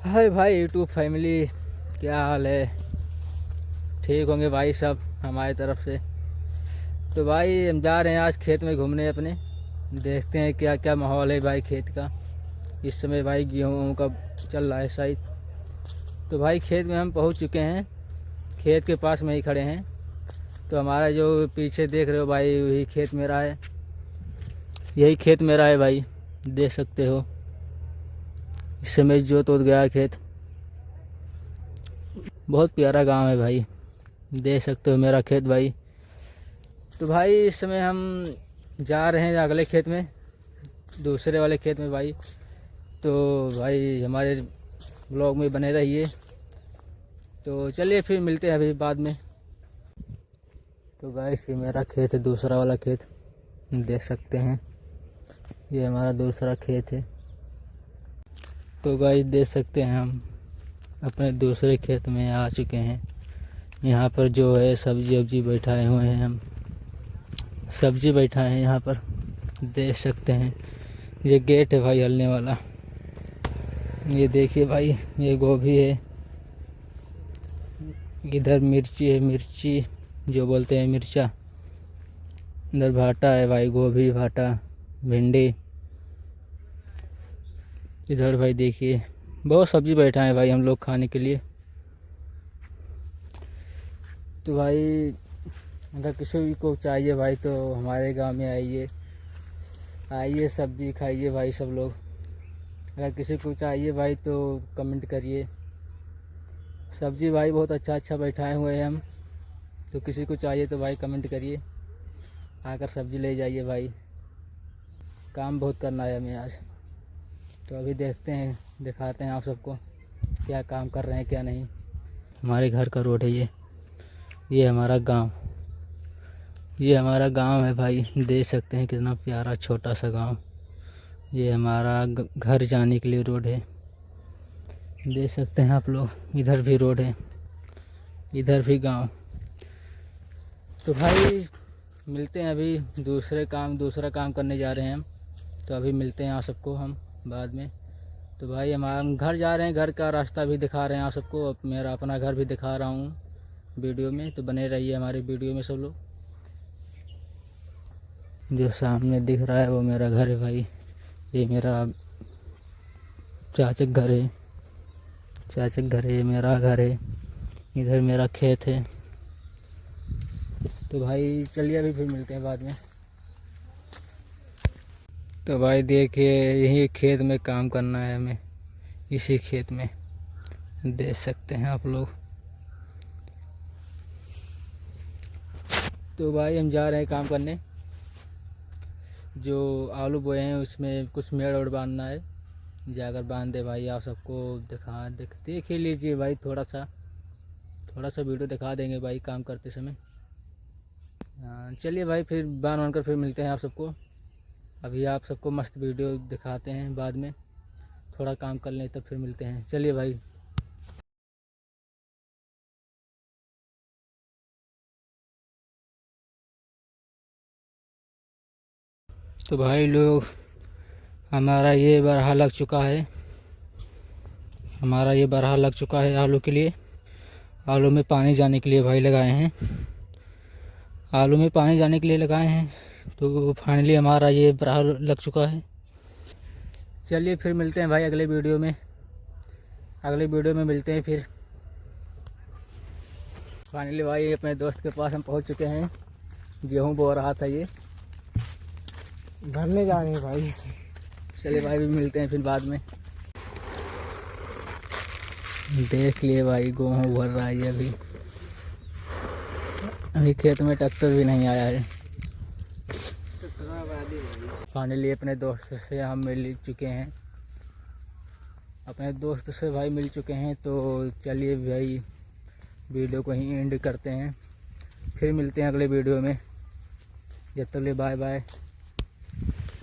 हाय भाई YouTube family, क्या हाल है? ठीक होंगे भाई सब हमारी तरफ से। तो भाई हम जा रहे हैं आज खेत में घूमने अपने। देखते हैं क्या क्या माहौल है भाई खेत का। इस समय भाई गेहूँ का चल रहा है शायद। तो भाई खेत में हम पहुंच चुके हैं। खेत के पास में ही खड़े हैं। तो हमारा जो पीछे देख रहे हो भाई, वही खेत मेरा है। यही खेत मेरा है भाई, देख सकते हो। इस समय जोत वोत गया है खेत। बहुत प्यारा गांव है भाई, देख सकते हो मेरा खेत भाई। तो भाई इस समय हम जा रहे हैं अगले खेत में, दूसरे वाले खेत में भाई। तो भाई हमारे ब्लॉग में बने रहिए। तो चलिए फिर मिलते हैं अभी बाद में। तो गाइस ये मेरा खेत है, दूसरा वाला खेत देख सकते हैं। ये हमारा दूसरा खेत है। तो गाइस देख सकते हैं हम अपने दूसरे खेत में आ चुके हैं। यहाँ पर जो है सब्जी वब्जी बैठाए हुए हैं हम। सब्जी बैठा है यहाँ पर, देख सकते हैं। ये गेट है भाई हलने वाला। ये देखिए भाई, ये गोभी है। इधर मिर्ची है, मिर्ची जो बोलते हैं मिर्चा। इधर भाटा है भाई, गोभी भाटा भिंडी। इधर भाई देखिए बहुत सब्जी बैठा है भाई हम लोग खाने के लिए। तो भाई अगर किसी को चाहिए भाई तो हमारे गांव में आइए, आइए सब्जी खाइए भाई सब लोग। अगर किसी को चाहिए भाई तो कमेंट करिए। सब्जी भाई बहुत अच्छा अच्छा बैठाए हुए हैं हम। तो किसी को चाहिए तो भाई कमेंट करिए, आकर सब्जी ले जाइए भाई। काम बहुत करना है हमें आज। तो अभी देखते हैं, दिखाते हैं आप सबको क्या काम कर रहे हैं क्या नहीं। हमारे घर का रोड है ये हमारा गांव। ये हमारा गांव है भाई, देख सकते हैं कितना प्यारा छोटा सा गांव। ये हमारा घर जाने के लिए रोड है, देख सकते हैं आप लोग। इधर भी रोड है, इधर भी गांव। तो भाई मिलते हैं अभी दूसरा काम करने जा रहे हैं हम। तो अभी मिलते हैं आप सबको हम बाद में। तो भाई हम घर जा रहे हैं, घर का रास्ता भी दिखा रहे हैं आप सबको। मेरा अपना घर भी दिखा रहा हूँ वीडियो में। तो बने रहिए हमारे वीडियो में सब लोग। जो सामने दिख रहा है वो मेरा घर है भाई। ये मेरा चाचा घर है, चाचा घर है, मेरा घर है। इधर मेरा खेत है। तो भाई चलिए अभी फिर मिलते हैं बाद में। तो भाई देखिए यही खेत में काम करना है हमें, इसी खेत में देख सकते हैं आप लोग। तो भाई हम जा रहे हैं काम करने। जो आलू बोए हैं उसमें कुछ मेड़ और बांधना है, जाकर बांध दे भाई। आप सबको देख ही लीजिए भाई, थोड़ा सा वीडियो दिखा देंगे भाई काम करते समय। चलिए भाई फिर बांध कर फिर मिलते हैं आप सबको। अभी आप सबको मस्त वीडियो दिखाते हैं बाद में। थोड़ा काम कर लें तब फिर मिलते हैं। चलिए भाई। तो भाई लोग हमारा ये बरहा लग चुका है, आलू के लिए। आलू में पानी जाने के लिए भाई लगाए हैं, तो फाइनली हमारा ये बरहा लग चुका है। चलिए फिर मिलते हैं भाई अगले वीडियो में मिलते हैं फिर। फाइनली भाई अपने दोस्त के पास हम पहुंच चुके हैं। गेहूं बो रहा था, ये भरने जा रहे हैं भाई। चलिए भाई भी मिलते हैं फिर बाद में। देख लिए भाई गेहूं भर रहा है ये। अभी खेत में ट्रैक्टर भी नहीं आया है। फाइनली अपने दोस्त से हम मिल चुके हैं, तो चलिए भाई वीडियो को ही एंड करते हैं। फिर मिलते हैं अगले वीडियो में। जब तक ले बाय बाय।